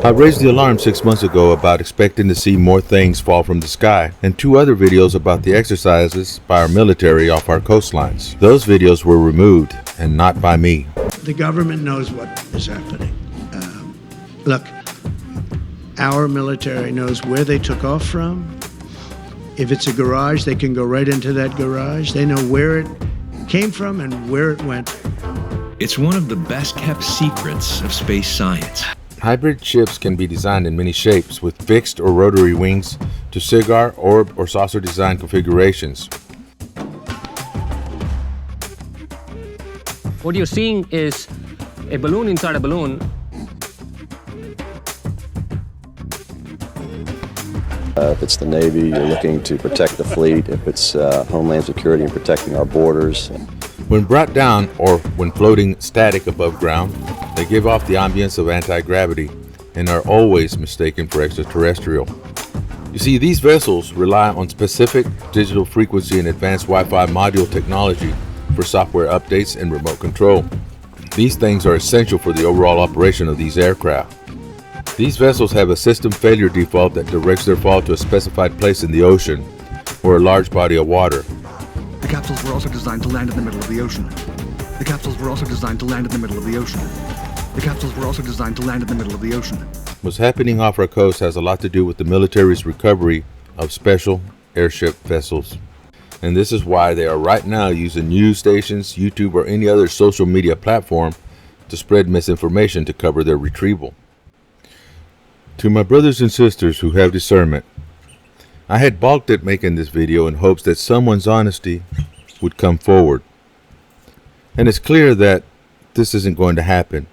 I raised the alarm 6 months ago about expecting to see more things fall from the sky, and 2 other videos about the exercises by our military off our coastlines. Those videos were removed, and not by me. The government knows what is happening. Look, our military knows where they took off from. If it's a garage, they can go right into that garage. They know where it came from and where it went. It's one of the best kept secrets of space science. Hybrid ships can be designed in many shapes, with fixed or rotary wings to cigar, orb, or saucer design configurations. What you're seeing is a balloon inside a balloon. If it's the Navy, you're looking to protect the fleet. If it's Homeland Security and protecting our borders. When brought down, or when floating static above ground, they give off the ambience of anti-gravity and are always mistaken for extraterrestrial. You see, these vessels rely on specific digital frequency and advanced Wi-Fi module technology for software updates and remote control. These things are essential for the overall operation of these aircraft. These vessels have a system failure default that directs their fall to a specified place in the ocean or a large body of water. The capsules were also designed to land in the middle of the ocean. The capsules were also designed to land in the middle of the ocean. The capsules were also designed to land in the middle of the ocean. What's happening off our coast has a lot to do with the military's recovery of special airship vessels. And this is why they are right now using news stations, YouTube, or any other social media platform to spread misinformation to cover their retrieval. To my brothers and sisters who have discernment, I had balked at making this video in hopes that someone's honesty would come forward. And it's clear that this isn't going to happen.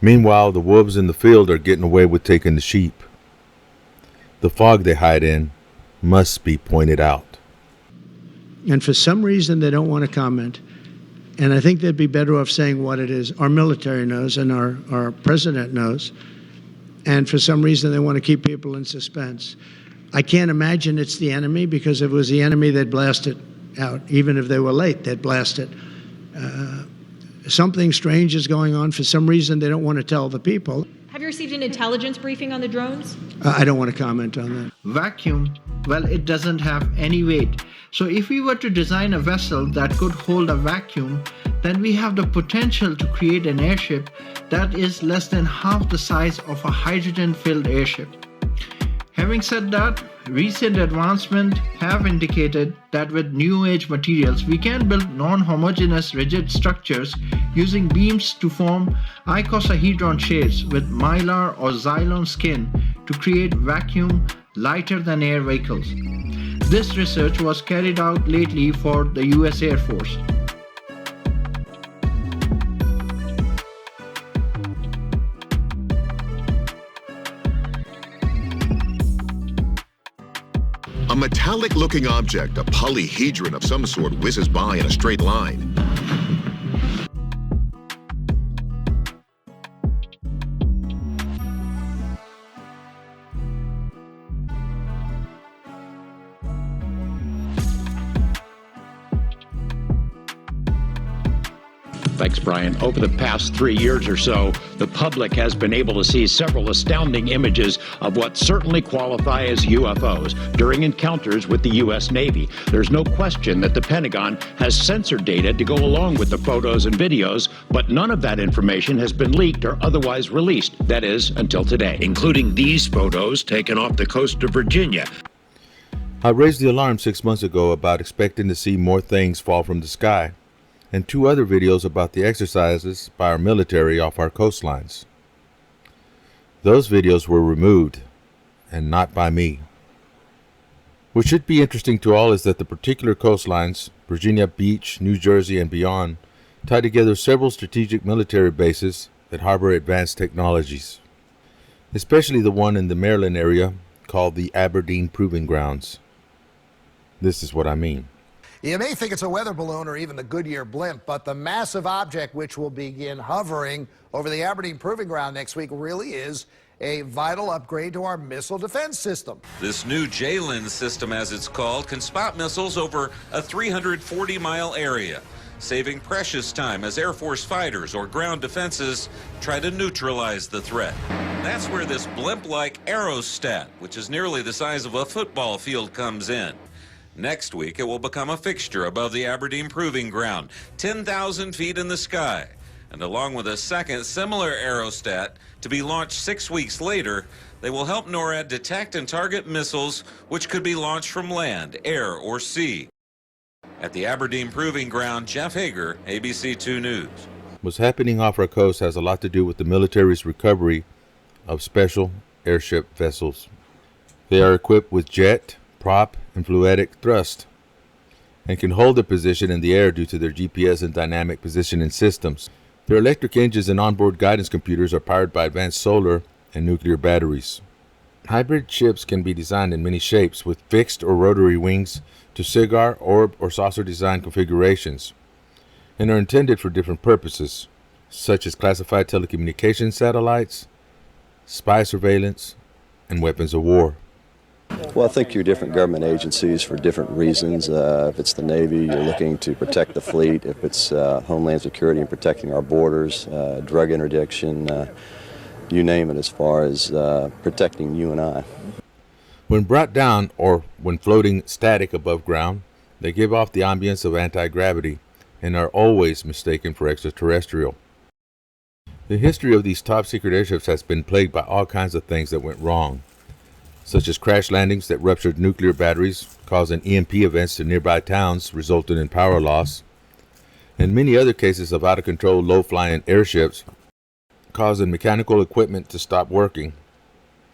Meanwhile, the wolves in the field are getting away with taking the sheep. The fog they hide in must be pointed out. And for some reason, they don't want to comment. And I think they'd be better off saying what it is. Our military knows and our president knows. And for some reason, they want to keep people in suspense. I can't imagine it's the enemy, because if it was the enemy, they'd blast it out. Even if they were late, they'd blast it. Something strange is going on. For some reason, they don't want to tell the people. Have you received an intelligence briefing on the drones? I don't want to comment on that. Vacuum, well, it doesn't have any weight. So if we were to design a vessel that could hold a vacuum, then we have the potential to create an airship that is less than half the size of a hydrogen-filled airship. Having said that, recent advancements have indicated that with new age materials, we can build non-homogeneous rigid structures using beams to form icosahedron shapes with mylar or xylon skin to create vacuum lighter than air vehicles. This research was carried out lately for the US Air Force. A metallic-looking object, a polyhedron of some sort, whizzes by in a straight line. Thanks, Brian. Over the past 3 years or so, the public has been able to see several astounding images of what certainly qualify as UFOs during encounters with the U.S. Navy. There's no question that the Pentagon has censored data to go along with the photos and videos, but none of that information has been leaked or otherwise released. That is, until today. Including these photos taken off the coast of Virginia. I raised the alarm 6 months ago about expecting to see more things fall from the sky, and 2 other videos about the exercises by our military off our coastlines. Those videos were removed, and not by me. What should be interesting to all is that the particular coastlines, Virginia Beach, New Jersey, and beyond, tie together several strategic military bases that harbor advanced technologies, especially the one in the Maryland area called the Aberdeen Proving Grounds. This is what I mean. You may think it's a weather balloon or even the Goodyear blimp, but the massive object which will begin hovering over the Aberdeen Proving Ground next week really is a vital upgrade to our missile defense system. This new J-LENS system, as it's called, can spot missiles over a 340-mile area. saving precious time as Air Force fighters or ground defenses try to neutralize the threat. That's where this blimp-like aerostat, which is nearly the size of a football field, comes in. Next week, it will become a fixture above the Aberdeen Proving Ground, 10,000 feet in the sky. And along with a second similar aerostat to be launched 6 weeks later, they will help NORAD detect and target missiles which could be launched from land, air, or sea. At the Aberdeen Proving Ground, Jeff Hager, ABC 2 News. What's happening off our coast has a lot to do with the military's recovery of special airship vessels. They are equipped with jet, prop, and fluidic thrust and can hold their position in the air due to their GPS and dynamic positioning systems. Their electric engines and onboard guidance computers are powered by advanced solar and nuclear batteries. Hybrid ships can be designed in many shapes, with fixed or rotary wings to cigar, orb, or saucer design configurations, and are intended for different purposes, such as classified telecommunications satellites, spy surveillance, and weapons of war. Well, I think your different government agencies for different reasons. If it's the Navy, you're looking to protect the fleet. If it's Homeland Security and protecting our borders, drug interdiction, you name it, as far as protecting you and I. When brought down or when floating static above ground, they give off the ambience of anti-gravity and are always mistaken for extraterrestrial. The history of these top-secret airships has been plagued by all kinds of things that went wrong, such as crash landings that ruptured nuclear batteries, causing EMP events to nearby towns, resulting in power loss, and many other cases of out-of-control low-flying airships causing mechanical equipment to stop working,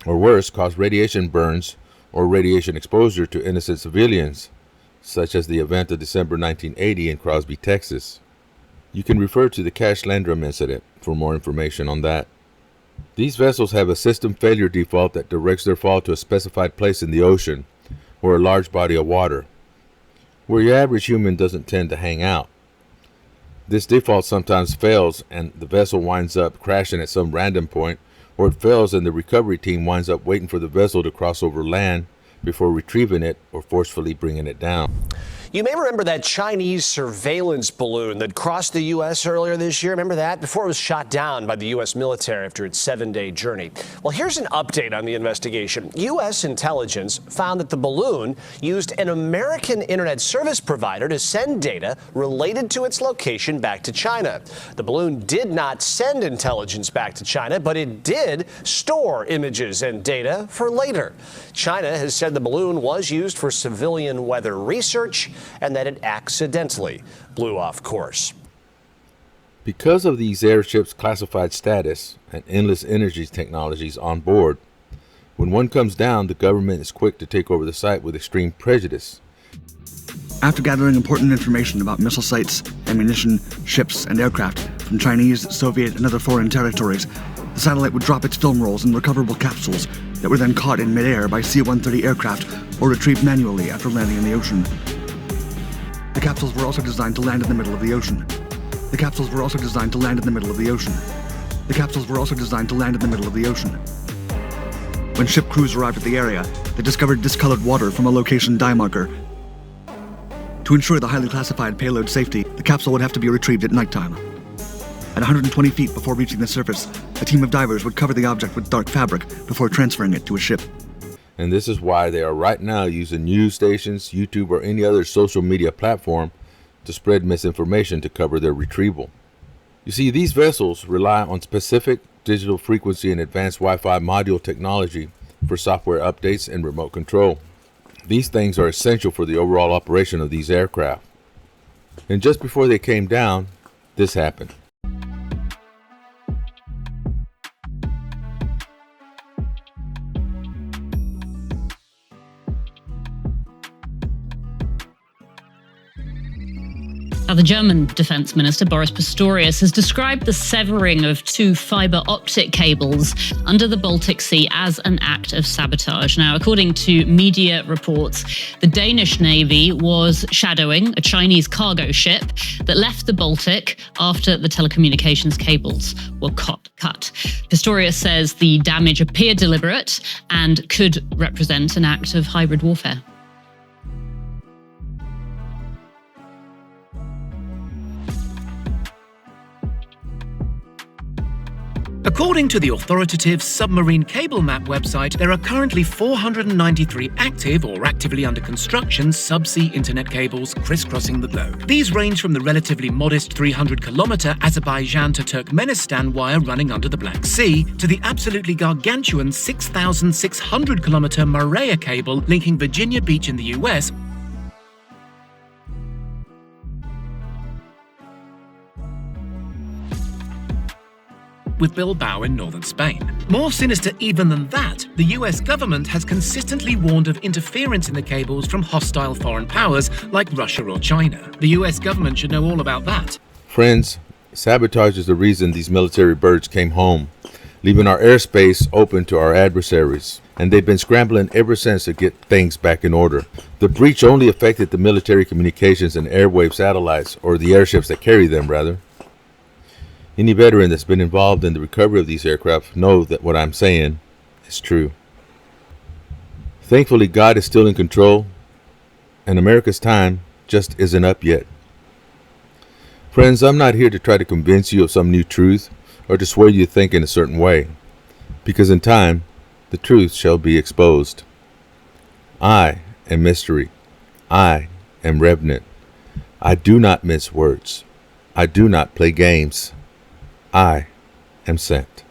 or worse, cause radiation burns or radiation exposure to innocent civilians, such as the event of December 1980 in Crosby, Texas. You can refer to the Cash Landrum incident for more information on that. These vessels have a system failure default that directs their fall to a specified place in the ocean or a large body of water, where your average human doesn't tend to hang out. This default sometimes fails and the vessel winds up crashing at some random point, or it fails and the recovery team winds up waiting for the vessel to cross over land before retrieving it or forcefully bringing it down. You may remember that Chinese surveillance balloon that crossed the U.S. earlier this year. Remember that? Before it was shot down by the U.S. military after its 7-day journey. Well, here's an update on the investigation. U.S. intelligence found that the balloon used an American internet service provider to send data related to its location back to China. The balloon did not send intelligence back to China, but it did store images and data for later. China has said the balloon was used for civilian weather research and that it accidentally blew off course. Because of these airships' classified status and endless energy technologies on board, when one comes down, the government is quick to take over the site with extreme prejudice. After gathering important information about missile sites, ammunition, ships, and aircraft from Chinese, Soviet, and other foreign territories, the satellite would drop its film rolls in recoverable capsules that were then caught in midair by C-130 aircraft or retrieved manually after landing in the ocean. The capsules were also designed to land in the middle of the ocean. The capsules were also designed to land in the middle of the ocean. The capsules were also designed to land in the middle of the ocean. When ship crews arrived at the area, they discovered discolored water from a location dye marker. To ensure the highly classified payload safety, the capsule would have to be retrieved at nighttime. At 120 feet before reaching the surface, a team of divers would cover the object with dark fabric before transferring it to a ship. And this is why they are right now using news stations, YouTube, or any other social media platform to spread misinformation to cover their retrieval. You see, these vessels rely on specific digital frequency and advanced Wi-Fi module technology for software updates and remote control. These things are essential for the overall operation of these aircraft. And just before they came down, this happened. Now, the German Defense Minister, Boris Pistorius, has described the severing of 2 fiber optic cables under the Baltic Sea as an act of sabotage. Now, according to media reports, the Danish Navy was shadowing a Chinese cargo ship that left the Baltic after the telecommunications cables were cut. Pistorius says the damage appeared deliberate and could represent an act of hybrid warfare. According to the authoritative Submarine Cable Map website, there are currently 493 active or actively under construction subsea internet cables crisscrossing the globe. These range from the relatively modest 300-kilometer Azerbaijan to Turkmenistan wire running under the Black Sea to the absolutely gargantuan 6,600-kilometer Maria cable linking Virginia Beach in the US with Bilbao in northern Spain. More sinister even than that, the US government has consistently warned of interference in the cables from hostile foreign powers like Russia or China. The US government should know all about that. Friends, sabotage is the reason these military birds came home, leaving our airspace open to our adversaries. And they've been scrambling ever since to get things back in order. The breach only affected the military communications and airwave satellites, or the airships that carry them, rather. Any veteran that's been involved in the recovery of these aircraft know that what I'm saying is true. Thankfully, God is still in control, and America's time just isn't up yet. Friends, I'm not here to try to convince you of some new truth or to sway you to think in a certain way, because in time, the truth shall be exposed. I am mystery. I am revenant. I do not mince words. I do not play games. I am sent.